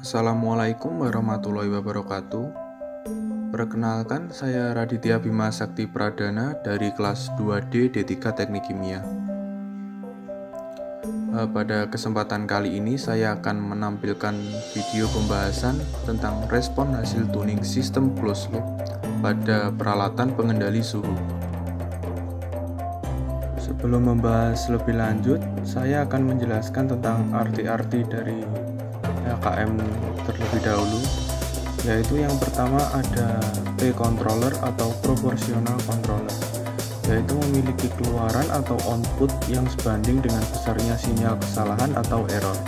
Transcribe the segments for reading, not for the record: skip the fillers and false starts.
Assalamualaikum warahmatullahi wabarakatuh. Perkenalkan, saya Raditya Bima Sakti Pradana dari kelas 2D D3 Teknik Kimia. Pada kesempatan kali ini saya akan menampilkan video pembahasan tentang respon hasil tuning sistem closed loop pada peralatan pengendali suhu. Sebelum membahas lebih lanjut, saya akan menjelaskan tentang arti-arti dari LKM terlebih dahulu, yaitu yang pertama ada P-controller atau proportional controller, yaitu memiliki keluaran atau output yang sebanding dengan besarnya sinyal kesalahan atau error.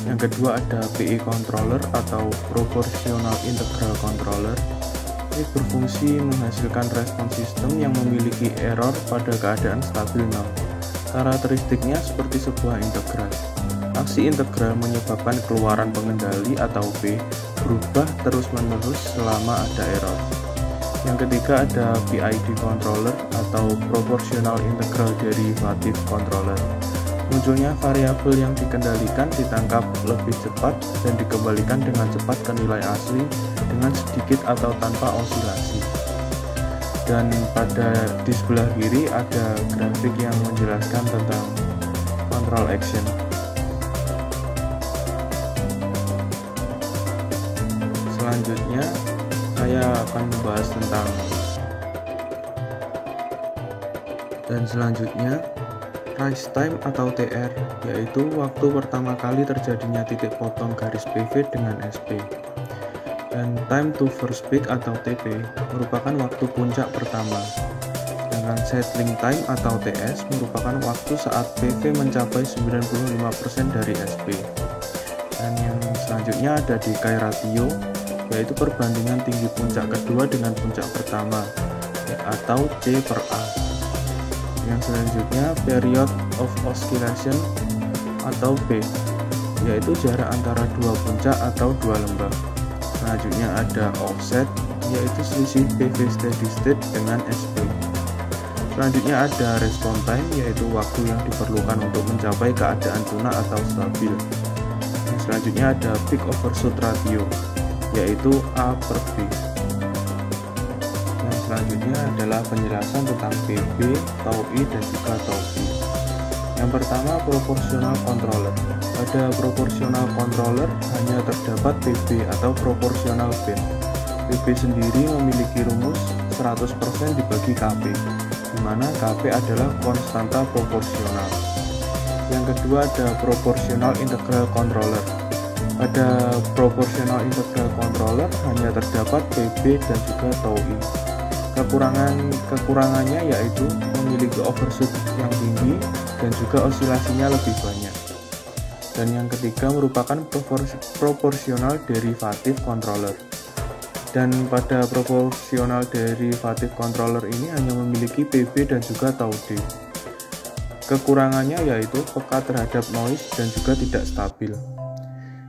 Yang kedua ada PI-controller atau proportional integral controller. Ini berfungsi menghasilkan respon sistem yang memiliki error pada keadaan stabil nol. Karakteristiknya seperti sebuah integral. Aksi integral menyebabkan keluaran pengendali atau P berubah terus-menerus selama ada error. Yang ketiga ada PID controller atau proportional integral derivative controller. Munculnya variabel yang dikendalikan ditangkap lebih cepat dan dikembalikan dengan cepat ke nilai asli dengan sedikit atau tanpa osilasi. Dan di sebelah kiri ada grafik yang menjelaskan tentang control action. Selanjutnya saya akan membahas tentang rise time atau TR, yaitu waktu pertama kali terjadinya titik potong garis PV dengan SP. Dan time to first peak atau TP merupakan waktu puncak pertama. Dengan settling time atau TS merupakan waktu saat PV mencapai 95% dari SP. Dan yang selanjutnya ada decay ratio, yaitu perbandingan tinggi puncak kedua dengan puncak pertama atau C per A. Yang selanjutnya period of oscillation atau P, yaitu jarak antara dua puncak atau dua lembah. Selanjutnya ada offset, yaitu selisih PV steady state dengan SP. Selanjutnya ada response time, yaitu waktu yang diperlukan untuk mencapai keadaan tuna atau stabil. Yang selanjutnya ada peak overshoot ratio, yaitu A per B. Yang selanjutnya adalah penjelasan tentang PB, tau I, dan juga tau B. Yang pertama, proportional controller. Pada proportional controller hanya terdapat PB atau proportional band. PB sendiri memiliki rumus 100% dibagi KP, di mana KP adalah konstanta proporsional. Yang kedua ada proportional integral controller. Pada proportional integral controller hanya terdapat PB dan juga tau I. Kekurangannya yaitu memiliki overshoot yang tinggi dan juga osilasinya lebih banyak. Dan yang ketiga merupakan proportional derivative controller. Dan pada proportional derivative controller ini hanya memiliki PB dan juga tau D. Kekurangannya yaitu peka terhadap noise dan juga tidak stabil.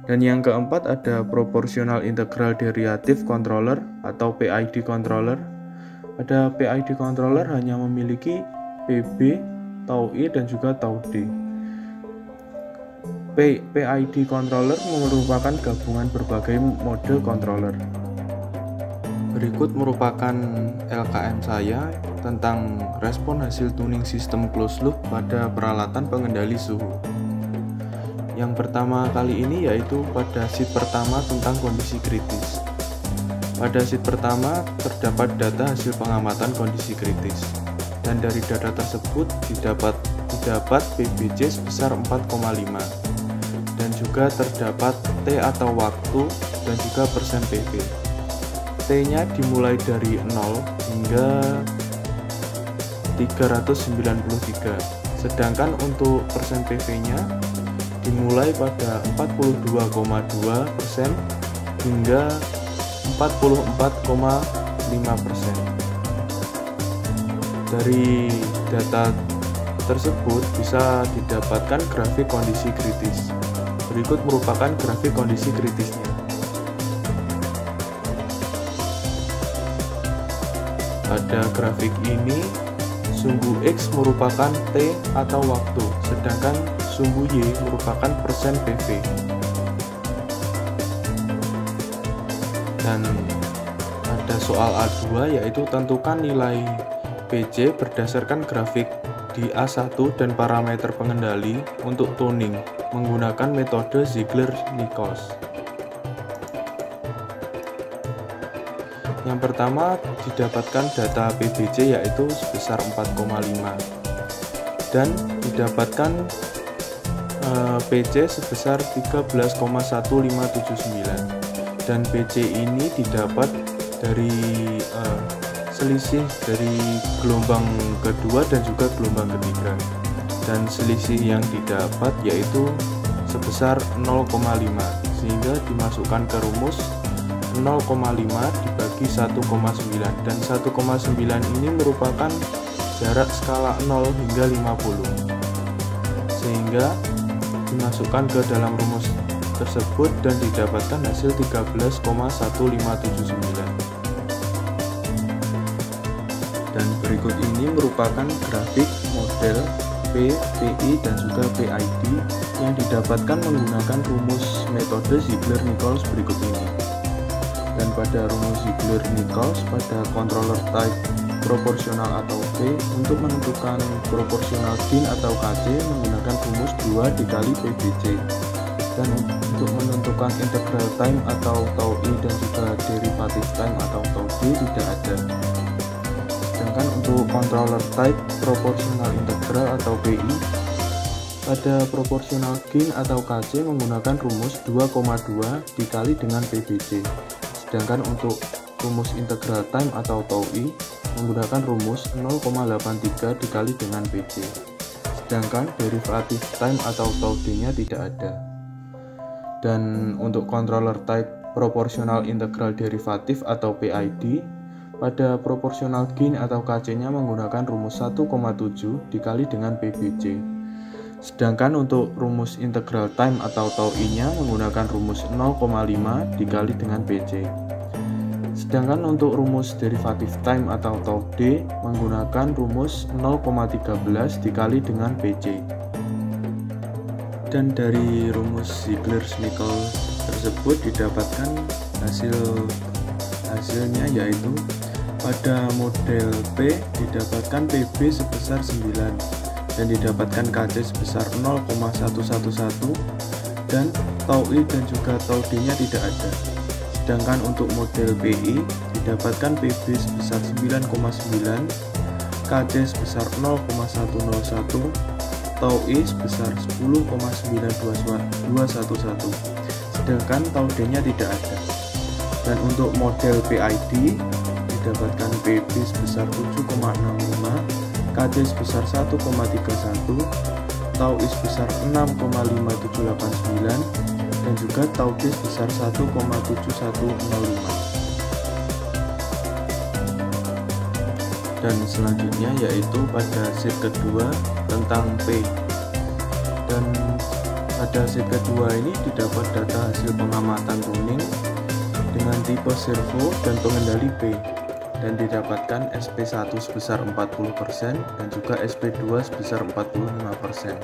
Dan yang keempat ada proportional integral derivative controller atau PID controller. Pada PID controller hanya memiliki PB, tau I, dan juga tau D. PID controller merupakan gabungan berbagai mode controller. Berikut merupakan LKM saya tentang respon hasil tuning sistem closed loop pada peralatan pengendali suhu. Yang pertama kali ini yaitu pada sheet pertama tentang kondisi kritis. Pada sheet pertama terdapat data hasil pengamatan kondisi kritis, dan dari data tersebut didapat PBJ sebesar 4,5, dan juga terdapat T atau waktu dan juga persen PV. T-nya dimulai dari 0 hingga 393, sedangkan untuk persen PV-nya dimulai pada 42,2% hingga 44,5%. Dari data tersebut bisa didapatkan grafik kondisi kritis. Berikut merupakan grafik kondisi kritisnya. Pada grafik ini, sumbu X merupakan T atau waktu, sedangkan sumbu Y merupakan persen PV. Dan ada soal A2 yaitu tentukan nilai PC berdasarkan grafik di A1 dan parameter pengendali untuk tuning menggunakan metode Ziegler-Nichols. Yang pertama didapatkan data PBC yaitu sebesar 4,5 dan didapatkan PC sebesar 13,1579 dan PC ini didapat dari selisih dari gelombang kedua dan juga gelombang ketiga, dan selisih yang didapat yaitu sebesar 0,5 sehingga dimasukkan ke rumus 0,5 dibagi 1,9 dan 1,9 ini merupakan jarak skala 0 hingga 50 sehingga dimasukkan ke dalam rumus tersebut dan didapatkan hasil 13,1579. Dan berikut ini merupakan grafik model P, PI, dan juga PID yang didapatkan menggunakan rumus metode Ziegler-Nichols berikut ini. Dan pada rumus Ziegler-Nichols pada controller type proporsional atau P untuk menentukan proporsional gain atau KC menggunakan rumus 2 dikali PBC, dan untuk menentukan integral time atau tau I dan juga derivative time atau tau D tidak ada. Sedangkan untuk controller type proportional integral atau PI pada proportional gain atau KC menggunakan rumus 2,2 dikali dengan PBC. Sedangkan untuk rumus integral time atau tau I menggunakan rumus 0,83 dikali dengan PC. Sedangkan derivative time atau tau D-nya tidak ada. Dan untuk controller type proportional integral derivative atau PID pada proportional gain atau KC-nya menggunakan rumus 1,7 dikali dengan PBC. Sedangkan untuk rumus integral time atau tau I-nya menggunakan rumus 0,5 dikali dengan PC. Sedangkan untuk rumus derivative time atau tau D menggunakan rumus 0,13 dikali dengan PC. Dan dari rumus Ziegler-Nichols tersebut didapatkan hasilnya yaitu pada model P didapatkan PB sebesar 9 dan didapatkan KC sebesar 0,111 dan tau I dan juga tau D nya tidak ada. Sedangkan untuk model PI didapatkan PB sebesar 9,9, KC sebesar 0,101, tau I sebesar 10,92111, sedangkan tau D nya tidak ada. Dan untuk model PID didapatkan PB sebesar 7,65, KC sebesar 1,31, tau I sebesar 6,5789 dan juga tau D sebesar 1,7105. Dan selanjutnya yaitu pada sheet kedua tentang P. Dan pada sheet kedua ini didapat data hasil pengamatan tuning dengan tipe servo dan pengendali P, dan didapatkan SP1 sebesar 40% dan juga SP2 sebesar 45%.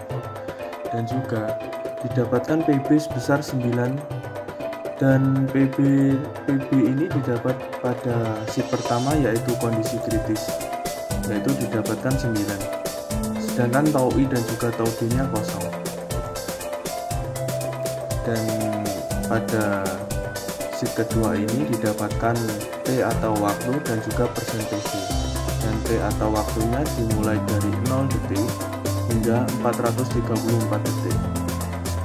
Dan juga didapatkan PB sebesar 9 dan PB ini didapat pada sheet pertama yaitu kondisi kritis, yaitu didapatkan 9, sedangkan tau I dan juga tau D nya kosong. Dan pada sheet kedua ini didapatkan T atau waktu dan juga persentase, dan T atau waktunya dimulai dari 0 detik hingga 434 detik.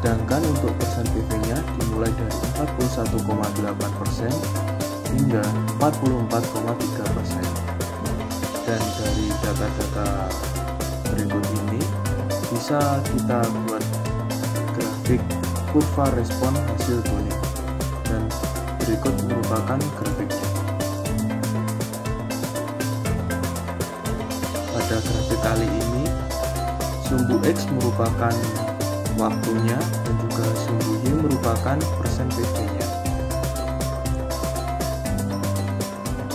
Sedangkan untuk persentase-nya dimulai dari 41,8% hingga 44,3%. Dan dari data-data berikut ini bisa kita buat grafik kurva respon hasil tuning, dan berikut merupakan grafiknya. Pada grafik kali ini sumbu X merupakan waktunya dan juga sumbu Y merupakan persentase-nya.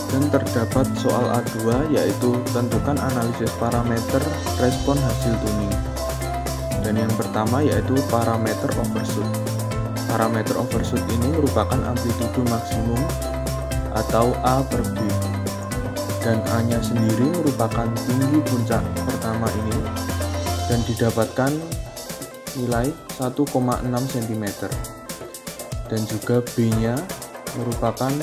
Dan terdapat soal A2 yaitu tentukan analisis parameter respon hasil tuning. Dan yang pertama yaitu parameter overshoot. Parameter overshoot ini merupakan amplitudo maksimum atau A per B, dan A-nya sendiri merupakan tinggi puncak pertama ini dan didapatkan nilai 1,6 cm, dan juga B-nya merupakan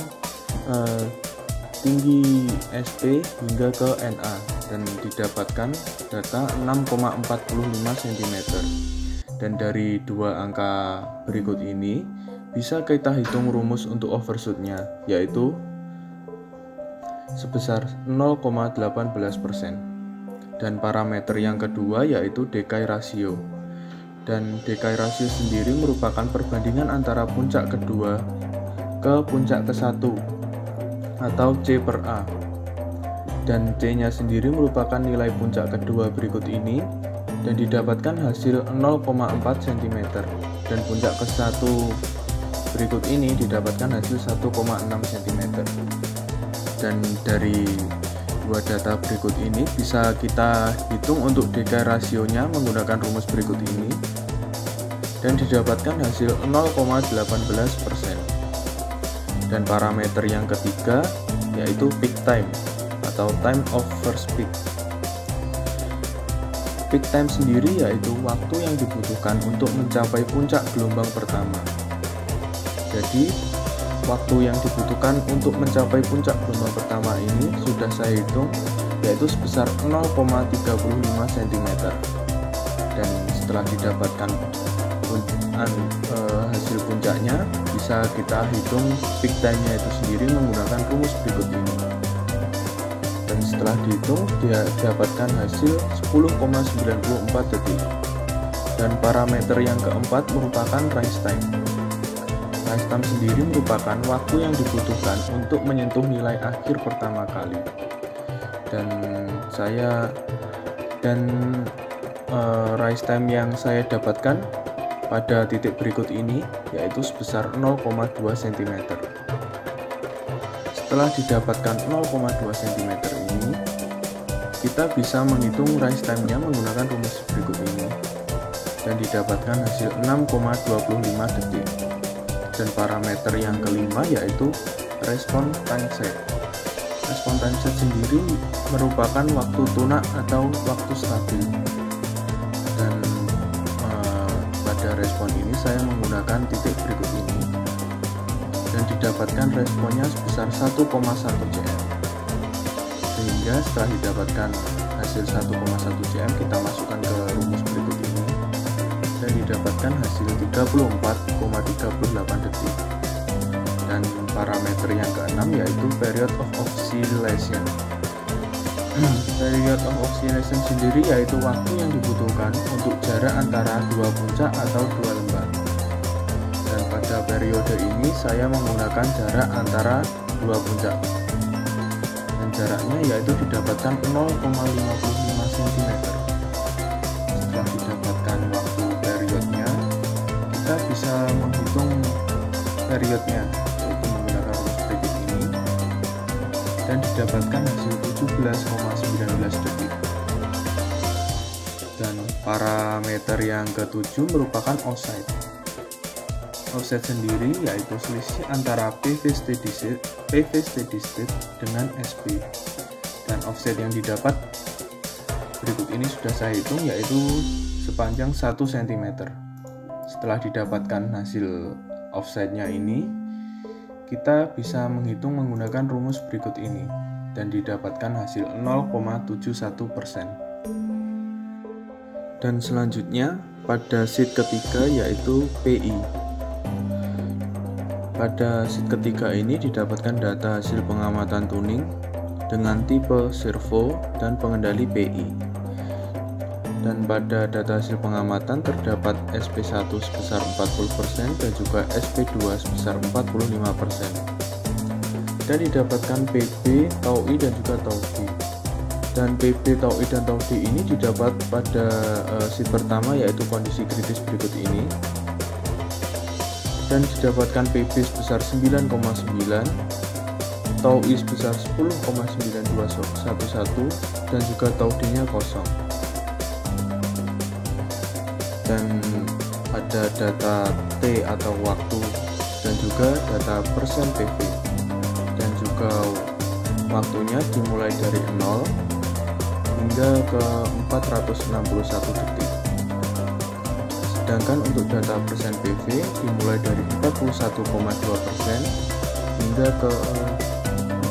tinggi SP hingga ke NA dan didapatkan data 6,45 cm. Dan dari dua angka berikut ini bisa kita hitung rumus untuk overshootnya, yaitu sebesar 0,18%. Dan parameter yang kedua yaitu decay ratio. Dan decay ratio sendiri merupakan perbandingan antara puncak kedua ke puncak ke-1 atau C per A. Dan C-nya sendiri merupakan nilai puncak kedua berikut ini dan didapatkan hasil 0,4 cm, dan puncak ke-1 berikut ini didapatkan hasil 1,6 cm. Dan dari dua data berikut ini bisa kita hitung untuk decay rasionya menggunakan rumus berikut ini dan didapatkan hasil 0,18%. Dan parameter yang ketiga yaitu peak time atau time of first peak. Peak time sendiri yaitu waktu yang dibutuhkan untuk mencapai puncak gelombang pertama. Jadi, waktu yang dibutuhkan untuk mencapai puncak gelombang pertama ini sudah saya hitung, yaitu sebesar 0,35 cm. Dan setelah didapatkan hasil puncaknya, bisa kita hitung peak time-nya itu sendiri menggunakan rumus berikut ini. Dan setelah dihitung, dia dapatkan hasil 10,94 detik. Dan parameter yang keempat merupakan rise time. Rise time sendiri merupakan waktu yang dibutuhkan untuk menyentuh nilai akhir pertama kali. Dan rise time yang saya dapatkan pada titik berikut ini yaitu sebesar 0,2 cm. Setelah didapatkan 0,2 cm ini, kita bisa menghitung rise time-nya menggunakan rumus berikut ini dan didapatkan hasil 6,25 detik. Dan parameter yang kelima yaitu response time set. Response time set sendiri merupakan waktu tunak atau waktu stabil. Dan pada respon ini saya menggunakan titik berikut ini dan didapatkan responnya sebesar 1,1 cm. Sehingga setelah didapatkan hasil 1,1 cm, kita masukkan ke rumus berikut ini dan didapatkan hasil 34,38 detik. Dan parameter yang keenam yaitu period of oscillation. Period of oscillation sendiri yaitu waktu yang dibutuhkan untuk jarak antara dua puncak atau dua lembah. Dan pada periode ini saya menggunakan jarak antara dua puncak. Dan jaraknya yaitu didapatkan 0,55 cm. Setelah didapatkan waktu periodnya, kita bisa menghitung periodnya yaitu menggunakan rumus berikut ini dan didapatkan hasil 17,19 detik. Dan parameter yang ketujuh merupakan offset. Offset sendiri yaitu selisih antara PV steady state dengan SP. Dan offset yang didapat berikut ini sudah saya hitung yaitu sepanjang 1 cm. Setelah didapatkan hasil offsetnya ini, kita bisa menghitung menggunakan rumus berikut ini dan didapatkan hasil 0,71%. Dan selanjutnya pada sheet ketiga yaitu PI. Pada sheet ketiga ini didapatkan data hasil pengamatan tuning dengan tipe servo dan pengendali PI. Dan pada data hasil pengamatan terdapat SP1 sebesar 40% dan juga SP2 sebesar 45%. Dan didapatkan PB, tau I dan juga tau D. Dan PB, tau I dan tau D ini didapat pada sheet pertama yaitu kondisi kritis berikut ini. Dan didapatkan PB sebesar 9,9, tau I sebesar 10,9211 dan juga tau D-nya kosong. Dan ada data T atau waktu dan juga data persen PV dan juga juga waktunya dimulai dari 0 hingga ke 461 detik. Sedangkan untuk data persen PV dimulai dari 41,2% hingga ke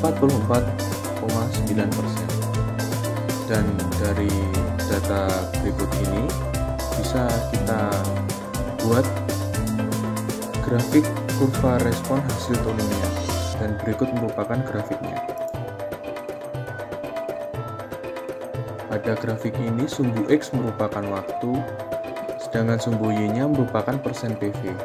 44,9%. Dan dari data berikut ini bisa kita buat grafik kurva respon hasil tuningnya, dan berikut merupakan grafiknya. Pada grafik ini sumbu X merupakan waktu, sedangkan sumbu Y-nya merupakan persen PV.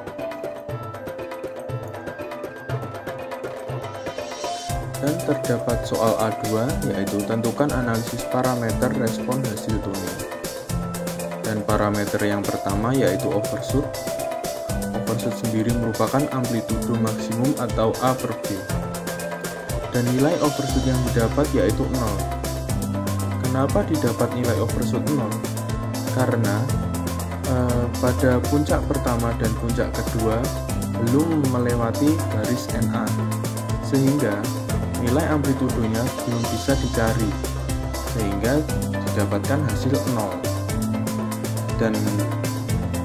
Dan terdapat soal A2, yaitu tentukan analisis parameter respon hasil tuning. Dan parameter yang pertama yaitu overshoot. Overshoot sendiri merupakan amplitudo maksimum atau A per B. Dan nilai overshoot yang didapat yaitu 0. Kenapa didapat nilai overshoot 0? Karena pada puncak pertama dan puncak kedua belum melewati garis NA, sehingga nilai amplitudonya belum bisa dicari, sehingga didapatkan hasil 0. Dan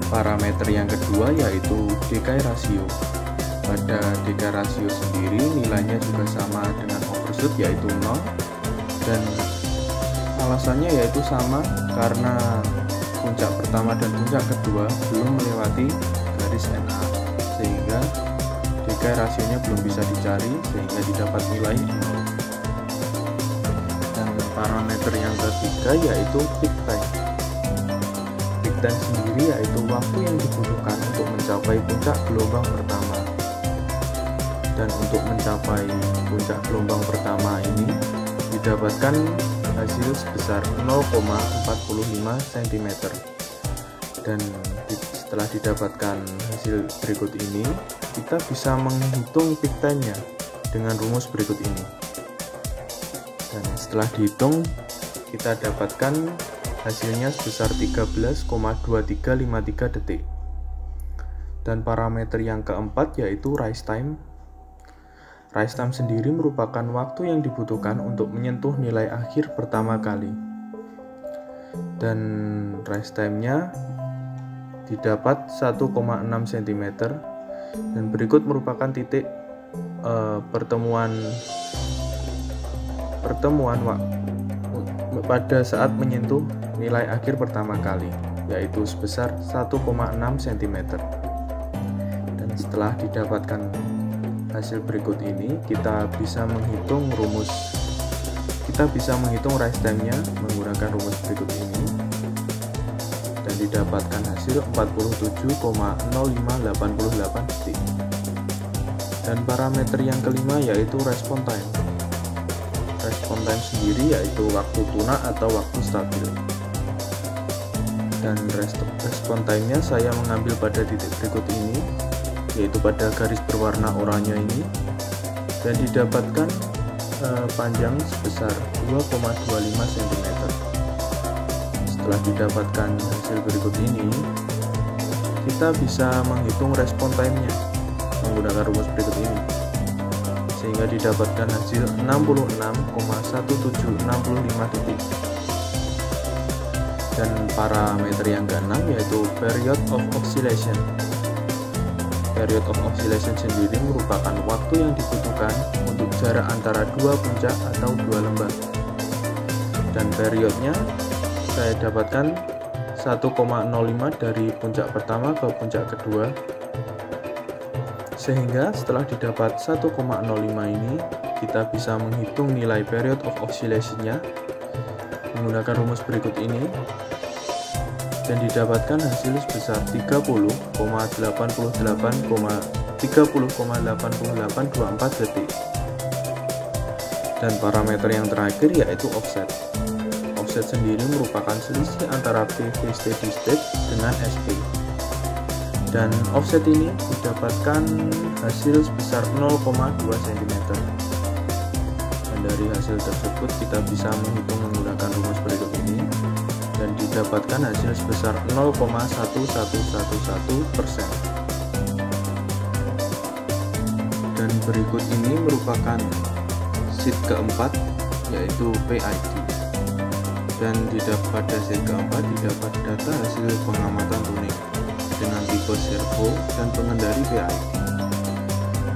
parameter yang kedua yaitu decay ratio. Pada decay ratio sendiri nilainya juga sama dengan overshoot yaitu 0, dan alasannya yaitu sama karena puncak pertama dan puncak kedua belum melewati garis NA, sehingga decay rasionya belum bisa dicari, sehingga didapat nilai 0. Dan parameter yang ketiga yaitu peak time. Peak time sendiri yaitu waktu yang dibutuhkan untuk mencapai puncak gelombang pertama. Dan untuk mencapai puncak gelombang pertama ini didapatkan hasil sebesar 0,45 cm. Dan setelah didapatkan hasil berikut ini, kita bisa menghitung peak time-nya dengan rumus berikut ini. Dan setelah dihitung, kita dapatkan hasilnya sebesar 13,2353 detik. Dan parameter yang keempat yaitu rise time. Rise time sendiri merupakan waktu yang dibutuhkan untuk menyentuh nilai akhir pertama kali. Dan rise time-nya didapat 1,6 cm. Dan berikut merupakan titik pertemuan pada saat menyentuh nilai akhir pertama kali, yaitu sebesar 1,6 cm. Dan setelah didapatkan hasil berikut ini, kita bisa menghitung rise time-nya menggunakan rumus berikut ini, dan didapatkan hasil 47,0588 detik. Dan parameter yang kelima yaitu respon time. Respon time sendiri yaitu waktu tuna atau waktu stabil. Dan respon time-nya saya mengambil pada titik berikut ini, yaitu pada garis berwarna oranye ini, dan didapatkan panjang sebesar 2,25 cm. Setelah didapatkan hasil berikut ini, kita bisa menghitung respon time-nya menggunakan rumus berikut ini, sehingga didapatkan hasil 66,1765 detik. Dan parameter yang keenam yaitu period of oscillation. Period of oscillation sendiri merupakan waktu yang dibutuhkan untuk jarak antara dua puncak atau dua lembah. Dan periodnya saya dapatkan 1,05 dari puncak pertama ke puncak kedua, sehingga setelah didapat 1,05 ini, kita bisa menghitung nilai period of oscillation-nya menggunakan rumus berikut ini, dan didapatkan hasil sebesar 30,8824 detik. Dan parameter yang terakhir yaitu offset. Offset sendiri merupakan selisih antara PV steady state dengan SP. Dan offset ini didapatkan hasil sebesar 0,2 cm. Dan dari hasil tersebut kita bisa menghitung menggunakan rumus berikut ini, dan didapatkan hasil sebesar 0,1111%. Dan berikut ini merupakan sheet keempat yaitu PID, dan pada sheet keempat didapat data hasil pengamatan tuning dengan tipe servo dan pengendali PID.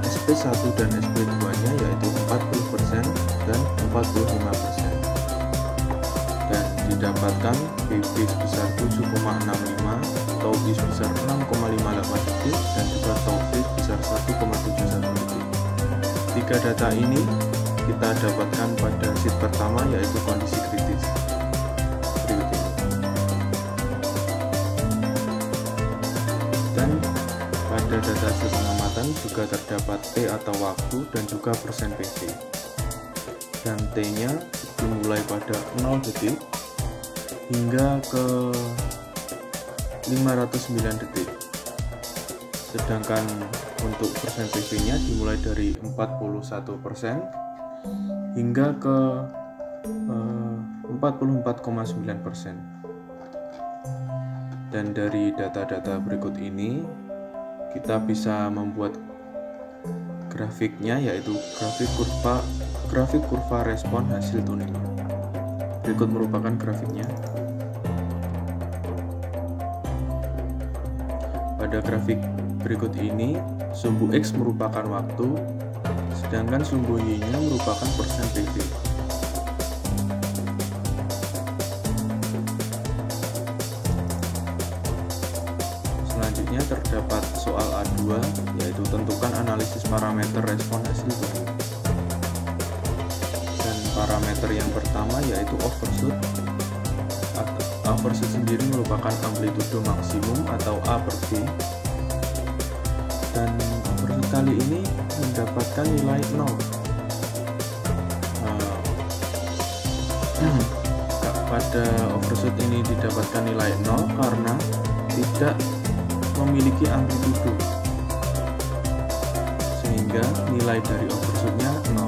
SP1 dan SP2 nya yaitu 40% dan 45%, dan didapatkan BP sebesar 7,65, Taubis sebesar 6,58 detik, dan juga Taubis sebesar 1,71 detik. Tiga data ini kita dapatkan pada sheet pertama yaitu kondisi kritis. Berikut ini. Dan pada data hasil pengamatan juga terdapat T atau waktu dan juga persen PV. Dan T-nya dimulai pada 0 detik hingga ke 509 detik. Sedangkan untuk persen PV-nya dimulai dari 41% hingga ke 44,9%. Dan dari data-data berikut ini kita bisa membuat grafiknya, yaitu grafik kurva respon hasil tuning. Berikut merupakan grafiknya. Pada grafik berikut ini, sumbu X merupakan waktu, sedangkan sumbu Y-nya merupakan persen PV. Selanjutnya terdapat soal A2, yaitu tentukan analisis parameter respon hasil tuning. Dan parameter yang pertama yaitu overshoot. Overshoot sendiri merupakan amplitudo maksimum atau A per B, dan overshoot kali ini mendapatkan nilai 0. Pada overshoot ini didapatkan nilai 0 karena tidak memiliki amplitudo, sehingga nilai dari overshootnya 0.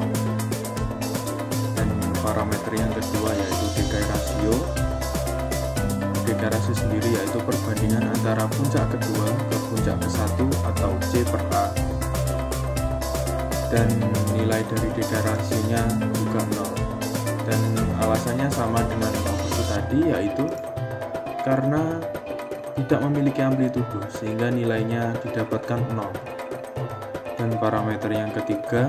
Dan parameter yang kedua yaitu decay ratio. Decay ratio sendiri yaitu perbandingan antara puncak kedua ke puncak ke-1 atau C per A, dan nilai dari decay ratio-nya juga 0. Dan alasannya sama dengan overshoot tadi, yaitu karena tidak memiliki amplitudo sehingga nilainya didapatkan 0. Dan parameter yang ketiga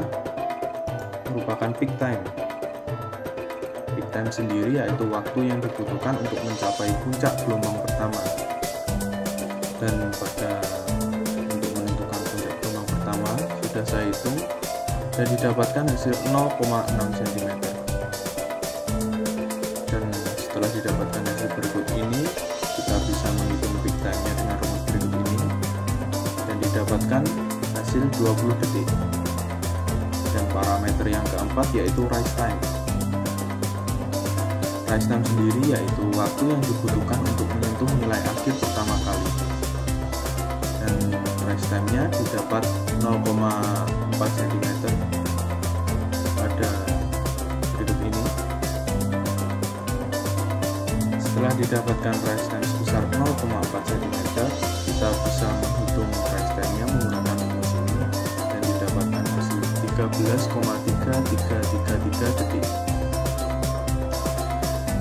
merupakan peak time. Peak time sendiri yaitu waktu yang dibutuhkan untuk mencapai puncak gelombang pertama. Dan untuk menentukan puncak gelombang pertama sudah saya hitung dan didapatkan hasil 0,6 cm. Dan setelah didapatkan hasil berikut ini, kita bisa menghitung peak time-nya dengan rumus berikut ini, dan didapatkan hasil 20 detik. Dan parameter yang keempat yaitu rise time. Rise time sendiri yaitu waktu yang dibutuhkan untuk menyentuh nilai akhir pertama kali, dan rise time-nya didapat 0,4 cm pada berikut ini. Setelah didapatkan rise time sebesar 0,4 cm, kita bisa menghitung rise time-nya menggunakan rumus ini, dan didapatkan hasil 13,3333 detik.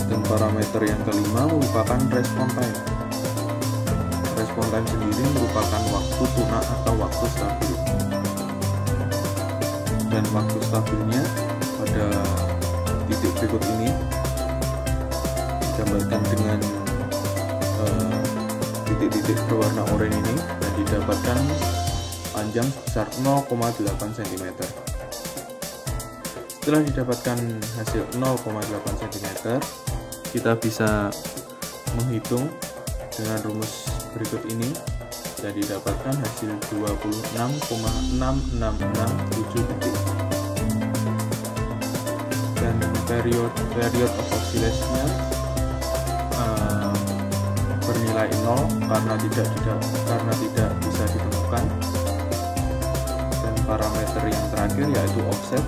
Dan parameter yang kelima merupakan respon time. Respon time sendiri merupakan waktu tuna atau waktu stabil. Dan waktu stabilnya pada titik berikut ini digambarkan dengan titik-titik berwarna oranye ini, dan didapatkan panjang sebesar 0,8 cm. Setelah didapatkan hasil 0,8 cm, kita bisa menghitung dengan rumus berikut ini, dan didapatkan hasil 26,6667 detik. Dan period of oscillation-nya bernilai 0 karena tidak bisa ditemukan. Dan parameter yang terakhir yaitu offset.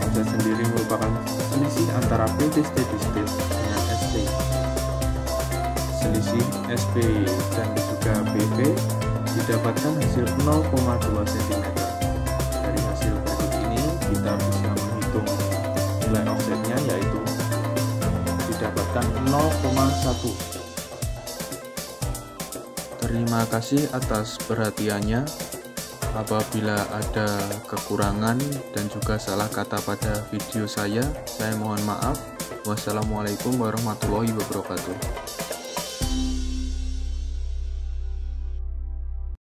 Offset sendiri merupakan selisih antara PD steady state dengan SP. Selisih SP dan juga PP didapatkan hasil 0,2 cm. Dari hasil berikut ini kita bisa menghitung didapatkan 0,1. Terima kasih atas perhatiannya. Apabila ada kekurangan dan juga salah kata pada video saya mohon maaf. Wassalamualaikum warahmatullahi wabarakatuh.